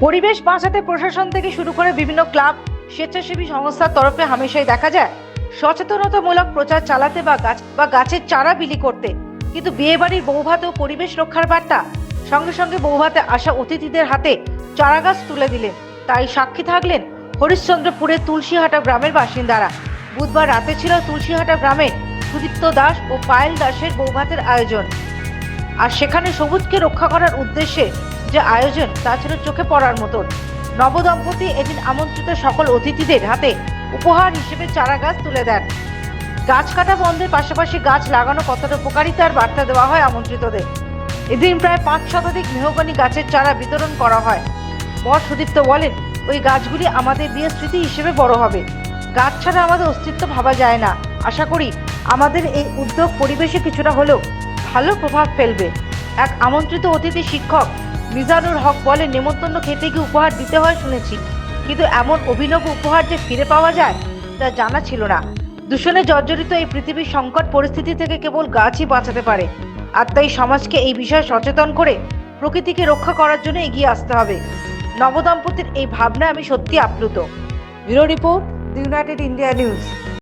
পরিবেশ বাঁচাতে প্রশাসন থেকে শুরু করে বিভিন্ন ক্লাব, স্বেচ্ছাসেবী সংস্থার তরফে হামেশাই দেখা যায় সচেতনতামূলক প্রচার চালাতে বা গাছের চারা বিলি করতে। কিন্তু বিয়েবাড়ির বৌভাতেও পরিবেশ রক্ষার বার্তা, সঙ্গে সঙ্গে বৌভাতে আসা অতিথিদের হাতে চারা গাছ তুলে দিলেন। তাই সাক্ষী থাকলেন হরিশ্চন্দ্রপুরের তুলসীহাটা গ্রামের বাসিন্দারা। বুধবার রাতে ছিল তুলসীহাটা গ্রামে সুদীপ্ত দাস ও পায়েল দাসের বৌভাতের আয়োজন। আর সেখানে সবুজকে রক্ষা করার উদ্দেশ্যে যে আয়োজন তা ছিল চোখে পড়ার মতন। নবদম্পতি এদিন আমন্ত্রিত সকল অতিথিদের হাতে উপহার হিসেবে চারা গাছ তুলে দেন। গাছ কাটা বন্ধের পাশাপাশি গাছ লাগানো কতটা উপকারিতার বার্তা দেওয়া হয় আমন্ত্রিতদের। এদিন প্রায় 5 শতাধিক মেহগনি গাছের চারা বিতরণ করা হয়। বর সুদীপ্ত বলেন, ওই গাছগুলি আমাদের বিয়ের স্মৃতি হিসেবে বড় হবে। গাছ ছাড়া আমাদের অস্তিত্ব ভাবা যায় না। আশা করি আমাদের এই উদ্যোগ পরিবেশে কিছুটা হলেও ভালো প্রভাব ফেলবে। এক আমন্ত্রিত অতিথি শিক্ষক মিজানুর হক বলেন, নেমন্তন্ন খেতে গিয়ে উপহার দিতে হয় শুনেছি, কিন্তু এমন অভিনব উপহার যে ফিরে পাওয়া যায় তা জানা ছিল না। দূষণে জর্জরিত এই পৃথিবীর সংকট পরিস্থিতি থেকে কেবল গাছই বাঁচাতে পারে। আর তাই সমাজকে এই বিষয়ে সচেতন করে প্রকৃতিকে রক্ষা করার জন্য এগিয়ে আসতে হবে। নবদম্পতির এই ভাবনা আমি সত্যি আপ্লুত। Bureau report, the United India news.